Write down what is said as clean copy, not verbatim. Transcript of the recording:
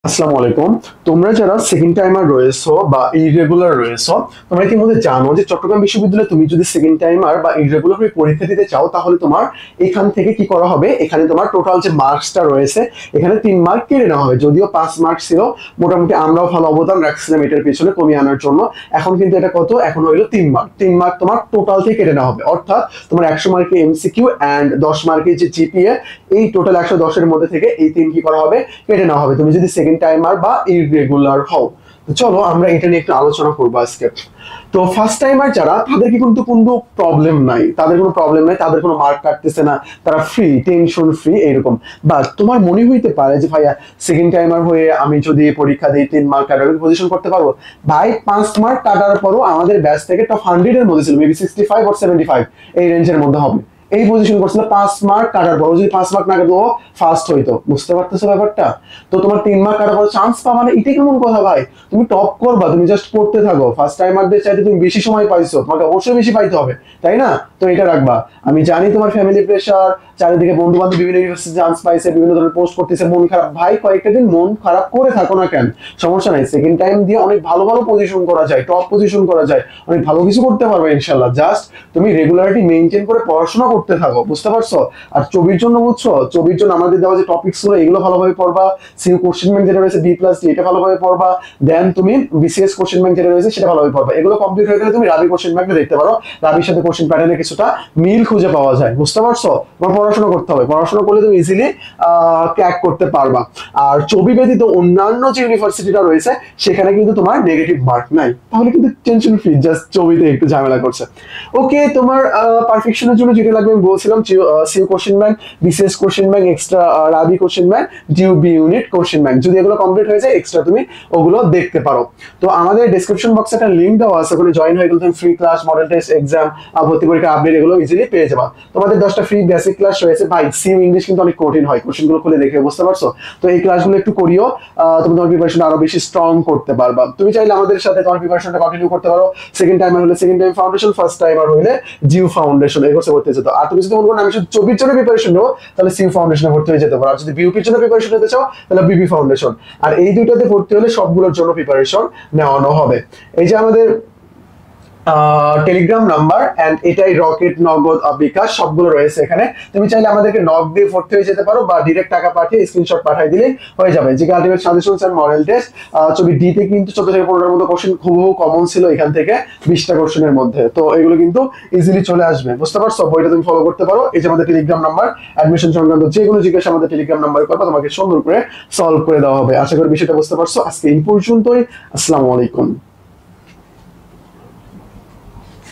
আসসালামু আলাইকুম। তোমরা যারা সেকেন্ড টাইমার রয়েছো বা ইররেগুলার রয়েছো, তোমরা ইতিমধ্যে জানো যে চট্টগ্রাম বিশ্ববিদ্যালয়ে তুমি যদি সেকেন্ড টাইমার বা ইররেগুলার হয়ে পরীক্ষা দিতে চাও, তাহলে তোমার এখান থেকে কি করা হবে, এখানে তোমার টোটাল যে মার্কসটা রয়েছে এখানে 3 মার্ক কেটে নেওয়া হবে। যদিও 5 মার্ক ছিল, মোটামুটি আমরাও ভালো অবদান রাখছিলাম এটার পিছনে কমিয়ে আনার জন্য। এখন কিন্তু এটা কত, এখন হইলো 3 মার্ক। 3 মার্ক তোমার টোটাল থেকে কেটে নেওয়া হবে, অর্থাৎ তোমার 100 মার্কে এমসিকিউ অ্যান্ড 10 মার্কের যে জিপিএ, এই টোটাল 110-এর মধ্যে থেকে এই 3 কি করা হবে, কেটে নেওয়া হবে তুমি যদি সেকেন্ড টাইমার বা ইররেগুলার হও। তো চলো আমরা এটা নিয়ে একটু আলোচনা করবো আজকে। তো ফার্স্ট টাইমার যারা, তাদের কিন্তু কোনো প্রবলেম নাই, তাদের কোনো মার্ক কাটতেছে না, তারা ফ্রি, টেনশন ফ্রি এইরকম। বাট তোমার মনে হইতে পারে যে ভাইয়া সেকেন্ড টাইমার হয়ে আমি যদি পরীক্ষা দিই 3 মার্ক কাটার পজিশন করতে পারবো। ভাই 5 মার্ক কাটার পরও আমাদের ব্যাচ থেকে টপ 100-এর মধ্যে ছিল, মেবি 65 or 75 এই রেঞ্জের মধ্যে হবে। এই পজিশন করছিল 5 মার্ক কাটার পর। যদি 5 মার্ক না কাটতো ফার্স্ট হইতো, বুঝতে পারতেছো ব্যাপারটা? তো তোমার 3 মার্ক কাটার পর চান্স পাবা না, এটাই কেমন কথা ভাই? তুমি টপ করবা, তুমি জাস্ট পড়তে থাকো। ফার্স্ট টাইমারদের চাইতে তুমি বেশি সময় পাইছো, তোমাকে অবশ্যই বেশি পাইতে হবে, তাই না? তো এটা রাখবা। আমি জানি তোমার ফ্যামিলি প্রেশার, চারিদিকে বন্ধু বান্ধব বিভিন্ন ইউনিভার্সিটি চান্স পাইছে, বিভিন্ন ধরনের পোস্ট করতেছে, মন খারাপ। ভাই কয়েকটা দিন মন খারাপ করে থাকো না কেন, সমস্যা নাই। সেকেন্ড টাইম দিয়ে অনেক ভালো ভালো পজিশন করা যায়, টপ পজিশন করা যায়, অনেক ভালো কিছু করতে পারবে ইনশাল্লাহ। জাস্ট তুমি রেগুলারিটি মেনটেন করে পড়াশোনা করতে থাকো, বুঝতে পারছো? আর চবির জন্য বুঝছো, চবির জন্য আমাদের দেওয়া যে টপিকস গুলো, এগুলো ভালোভাবে পড়বা। সিইউ কোশ্চেন ব্যাংক যেটা রয়েছে B+D, এটা ভালোভাবে পড়বা। দেন তুমি বিসিএস কোশ্চেন ব্যাংক যেটা রয়েছে সেটা ভালোভাবে পড়বা। এগুলো কমপ্লিট হয়ে গেলে তুমি রাবি কোশ্চেন ব্যাংকটা দেখতে পারো। রাবির সাথে কোশ্চেন প্যাটার্নে কিছুটা মিল খুঁজে পাওয়া যায়, বুঝতে পারছো? তোমার পড়াশোনা করতে হবে, পড়াশোনা করলে তুমি ইজিলি ক্র্যাক করতে পারবা। আর চবি ব্যতীত অন্যান্য যে ইউনিভার্সিটিটা রয়েছে সেখানে কিন্তু তোমার নেগেটিভ মার্ক নাই, তাহলে কিন্তু টেনশন ফ্রি। জাস্ট চবিতে একটু ঝামেলা করছে। ওকে, তোমার পারফেকশনের জন্য যেটা লাগবে আমি বলছিলাম, CU question bank, BCS question bank, extra Rabi question bank, DU B unit question bank, যদি এগুলো কমপ্লিট হয়ে যায় এক্সট্রা তুমি ওগুলো দেখতে পারো। তো আমাদের ডেসক্রিপশন বক্সে একটা লিংক দেওয়া আছে, ওখানে জয়েন হয়ে গেলে তুমি free class, model test, exam, ভর্তি পরীক্ষা আপডেট এগুলো ইজিলি পেয়ে যাবা। তোমাদের 10টা ফ্রি বেসিক ক্লাস রয়েছে। ভাই সিইউ ইংলিশ কিন্তু অনেক কঠিন হয়, কোশ্চেনগুলো খুলে দেখে, বুঝতে পারছো? তো এই ক্লাসগুলো একটু করিও, তুমি তোমার প্রিপারেশন আরো বেশি স্ট্রং করতে পারবা। তুমি চাইলে আমাদের সাথে তোমার প্রিপারেশনটা কন্টিনিউ করতে পারো। সেকেন্ড টাইমার হলে second time foundation, first timer হলে জিউ ফাউন্ডেশন, এই কোর্সে ভর্তি হয়ে যেত। আর তুমি যদি মনে করো আমি শুধু চবির জন্য প্রিপারেশন নেবো, তাহলে সিইউ ফাউন্ডেশনে ভর্তি হয়ে যেতে পারো। আর যদি বিউপির জন্য প্রিপারেশন নিতে চাও, তাহলে বিবি ফাউন্ডেশন। আর এই দুইটাতে ভর্তি হলে সবগুলোর জন্য প্রিপারেশন নেওয়ানো হবে। এই যে আমাদের টেলিগ্রাম নাম্বার এন্ড এটাই রকেট, নগদ, বিকাশ সবগুলো রয়েছে এখানে। তুমি চাইলে আমাদেরকে নক দিয়ে ভর্তি হয়ে যেতে পারো, বা ডিরেক্ট টাকা পাঠিয়ে স্ক্রিনশট পাঠিয়ে দিলে হয়ে যাবে। যে ultimate suggestions and model test, ছবি ডি তে কিন্তু 14 থেকে 15টার মতো কোশ্চেন খুব কমন ছিল এখান থেকে 20টা কোশ্চেনের মধ্যে। তো এগুলো কিন্তু ইজিলি চলে আসবে, বুঝতে পারছো? বইটা তুমি ফলো করতে পারো। এই যে আমাদের টেলিগ্রাম নাম্বার, অ্যাডমিশন সংক্রান্ত যে কোনো জিজ্ঞাসা আমাদের টেলিগ্রাম নাম্বারে করবা, তোমাকে সুন্দর করে সলভ করে দেওয়া হবে। আশা করি বিষয়টা বুঝতে পারছো। আজকে এই পর্যন্তই। আসসালামু আলাইকুম।